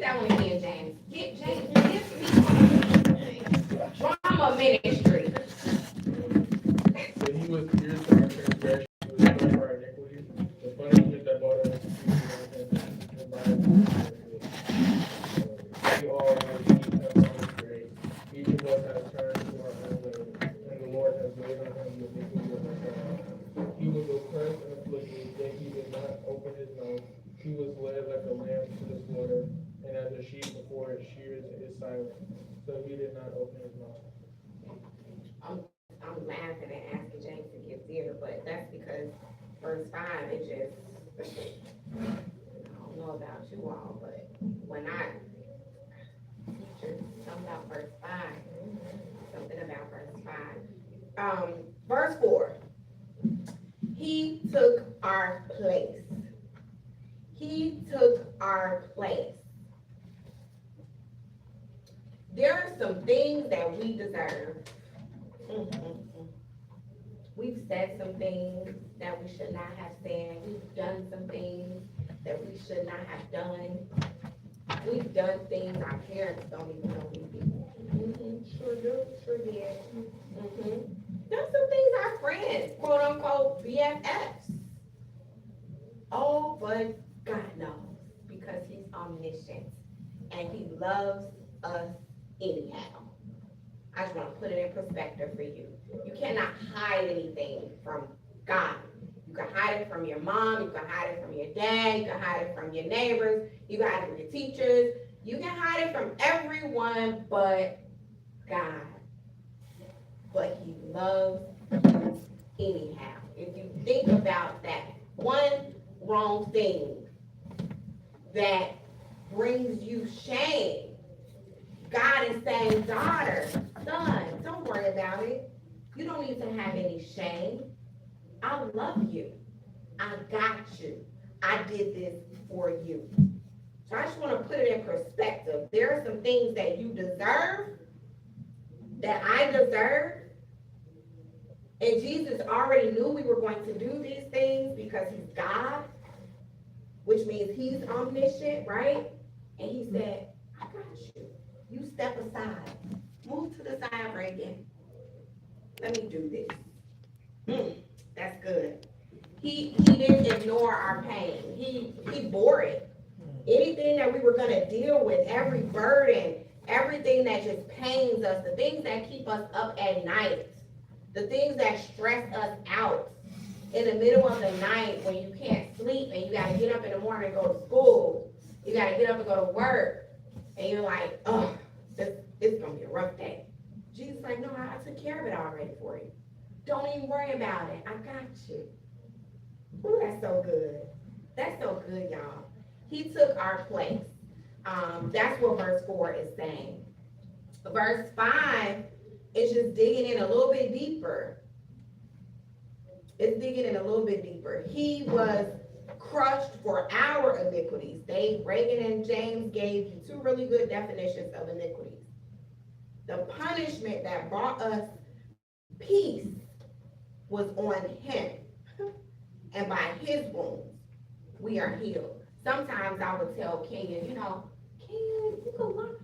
that one again, James. Get James, give me drama ministry. So he was pierced for our transgression, he was crushed for our iniquities. The punishment that brought us peace was on him, and by his wounds we all have found grace. Each of us has turned to our own way, and the Lord has laid on him the iniquity of us all. He was oppressed and afflicted, yet he did not open his mouth. He was led like a lamb to the slaughter, and as a sheep before its shears is silent, so he did not open his mouth. I'm laughing and asking James to get theater, but that's because verse 5, it just, I don't know about you all, but when I, teacher, something about verse 5, something about verse 5. Verse 4, he took our place. He took our place. There are some things that we deserve. We've said some things that we should not have said. We've done some things that we should not have done. We've done things our parents don't even know we did. Sure do, sure did. Done some things our friends, quote unquote, BFFs. Oh, but God knows because he's omniscient and he loves us anyhow. I just want to put it in perspective for you. You cannot hide anything from God. You can hide it from your mom, you can hide it from your dad, you can hide it from your neighbors, you can hide it from your teachers, you can hide it from everyone but God. But he loves you anyhow. If you think about that one wrong thing that brings you shame, God is saying, daughter, son, don't worry about it. You don't need to have any shame. I love you. I got you. I did this for you. So I just want to put it in perspective. There are some things that you deserve, that I deserve, and Jesus already knew we were going to do these things because he's God, which means he's omniscient, right? And he said, I got you. You step aside. Move to the side, Reagan. Let me do this. That's good. He didn't ignore our pain. He bore it. Anything that we were going to deal with, every burden, everything that just pains us, the things that keep us up at night, the things that stress us out in the middle of the night when you can't sleep and you got to get up in the morning and go to school. You got to get up and go to work. And you're like, oh, it's going to be a rough day. Jesus is like, no, I took care of it already for you. Don't even worry about it. I got you. Ooh, that's so good. That's so good, y'all. He took our place. That's what verse 4 is saying. Verse 5 is just digging in a little bit deeper. It's digging in a little bit deeper. He was crushed for our iniquities. Reagan and James gave you two really good definitions of iniquities. The punishment that brought us peace was on him. And by his wounds, we are healed. Sometimes I would tell Kenyon, Kenyon, you can learn,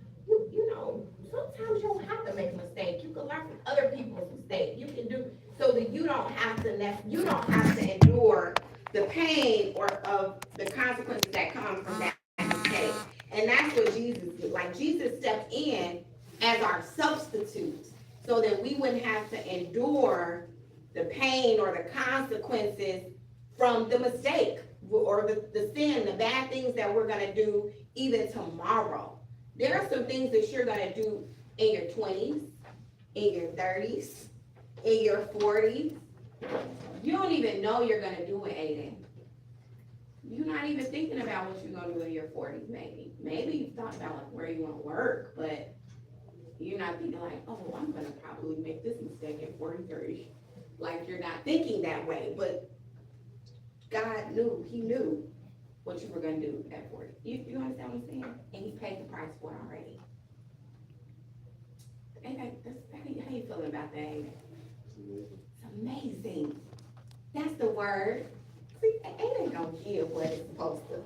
sometimes you don't have to make a mistake. You can learn from other people's mistakes. You can do so that you don't have to endure the pain or of the consequences that come from that mistake. And that's what Jesus did. Like Jesus stepped in as our substitute so that we wouldn't have to endure the pain or the consequences from the mistake or the sin, the bad things that we're going to do even tomorrow. There are some things that you're going to do in your 20s, in your 30s, in your 40s. You don't even know you're going to do it, Aiden. You're not even thinking about what you're going to do in your 40s, maybe. Maybe you've thought about like where you want to work, but you're not thinking like, oh, I'm going to probably make this mistake at 43. Like you're not thinking that way, but God knew, he knew what you were going to do at 40. You understand what I'm saying? And he paid the price for it already. How you feeling about that? It's amazing. That's the word. See, it ain't gonna give what it's supposed to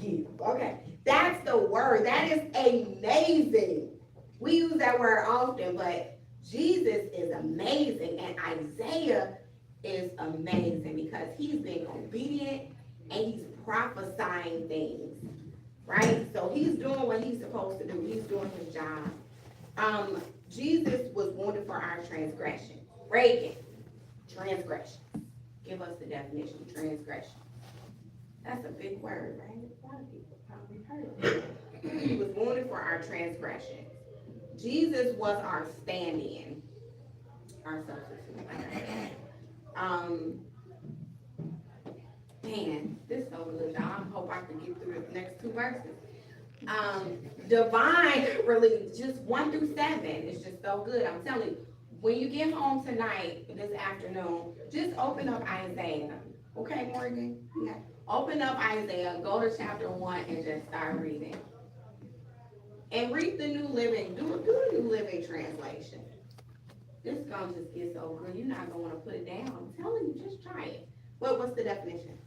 give. Okay, that's the word. That is amazing. We use that word often, but Jesus is amazing, and Isaiah is amazing because he's being obedient and he's prophesying things, right? So he's doing what he's supposed to do. He's doing his job. Jesus was wounded for our transgression. Reagan, transgression. Give us the definition, transgression. That's a big word, right? A lot of people probably heard it. He was wounded for our transgressions. Jesus was our stand-in, our substitute. Man, this is so good. I hope I can get through the next two verses. Divine relief, just 1 through 7 is just so good. I'm telling you, when you get home tonight, this afternoon, just open up Isaiah. Okay, Morgan? Yeah. Open up Isaiah, go to chapter 1 and just start reading. And read the New Living, do the New Living translation. This is gonna just get so good. You're not gonna wanna put it down. I'm telling you, just try it. What's the definition?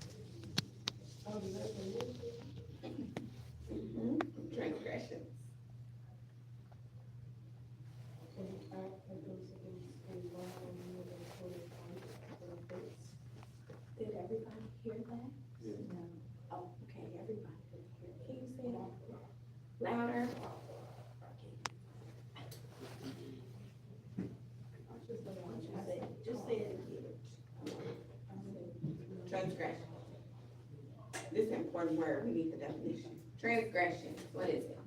Transgressions. Did everybody hear that? No. Oh, okay, everybody did hear. Can you say that louder? Just say it again. Transgression. This is an important word. We need the definition. Transgression. What is it?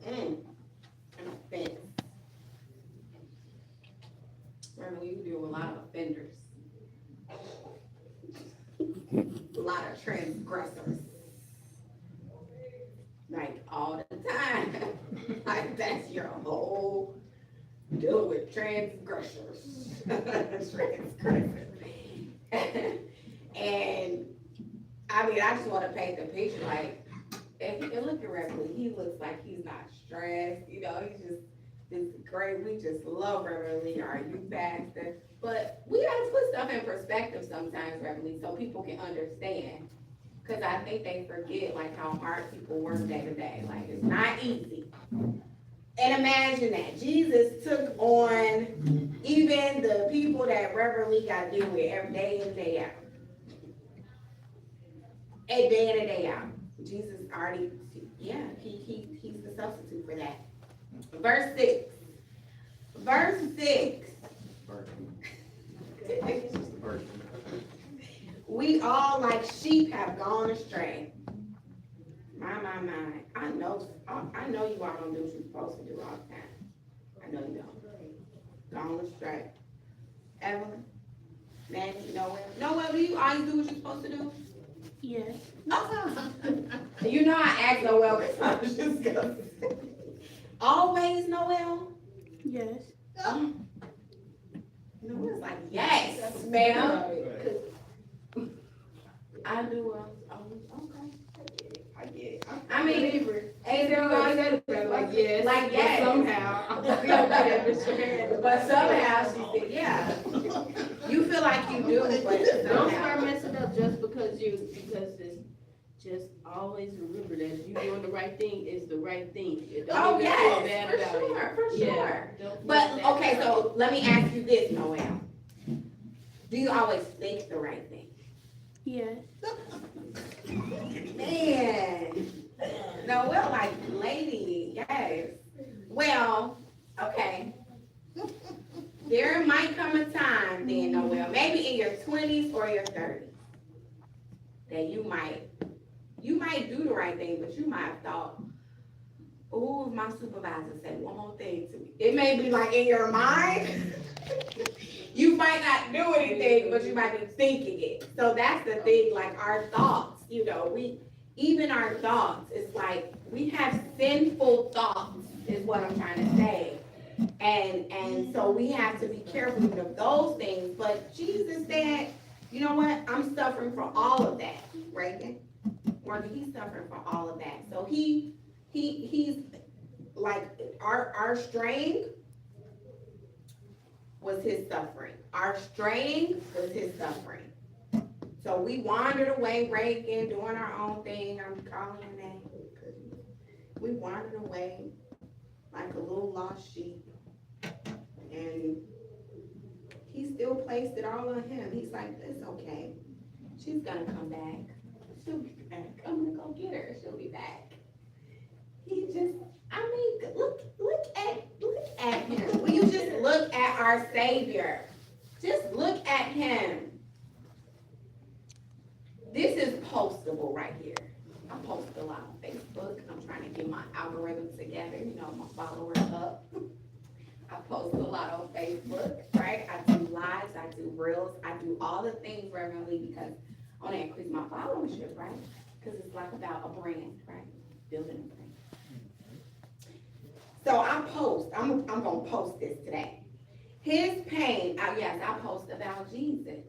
An offense. Remember, you deal with a lot of offenders. A lot of transgressors. Like all the time. Like that's your whole deal with transgressors. Transgressors. And I mean, I just want to paint the picture like, if you look at Reverend, he looks like he's not stressed. You know, he's just this great. We just love Reverend Lee, our youth pastor. But we gotta put stuff in perspective sometimes, Reverend Lee, so people can understand. Cause I think they forget like how hard people work day to day. Like it's not easy. And imagine that Jesus took on even the people that Reverend Lee got to deal with every day in and day out. A day in and day out. Jesus already, yeah, he's the substitute for that. Verse 6. Verse 6. We all like sheep have gone astray. My. I know you all don't do what you're supposed to do all the time. I know you don't. Gone astray. Evelyn? Nancy? Noel, do you always do what you're supposed to do? Yes. You know I asked Noel because I was just gonna say. Always, Noel? Yes. Noel's like, yes, ma'am. I do, okay. I get it. I mean, ain't there Like yes. Like yes. Somehow. But somehow she said, yeah. You feel like you do, but Don't start somehow. messing up just because it's just always remember that you doing the right thing is the right thing. Oh, Don't even feel yes, bad for about sure, it. for Yeah, sure. don't feel But, bad okay, about so let me ask you this, Noel. Do you always think the right thing? Yes. Man, Noel, like, lady, yes. Well, okay. There might come a time then, Noel, maybe in your 20s or your 30s, that you might do the right thing, but you might have thought, oh, if my supervisor said one more thing to me. It may be like in your mind. You might not do anything, but you might be thinking it. So that's the thing, like our thoughts, even our thoughts, it's like we have sinful thoughts, is what I'm trying to say. And so we have to be careful even of those things. But Jesus said, you know what? I'm suffering for all of that, Reagan. He's suffering for all of that. So he's like our strength was his suffering. Our straying was his suffering. So we wandered away, Reagan, doing our own thing. I'm calling your name. We wandered away like a little lost sheep. And he still placed it all on him. He's like, it's okay. She's gonna come back. She'll be back. I'm gonna go get her. She'll be back. He just, I mean, look at him. Will you just look at our Savior? Just look at him. This is postable right here. I post a lot on Facebook. I'm trying to get my algorithm together, you know, my followers up. I post a lot on Facebook, right? I do lives, I do reels, I do all the things regularly because I want to increase my followership, right? Because it's like about a brand, right? Building a brand. So I'm gonna post this today. His pain, yes, I post about Jesus.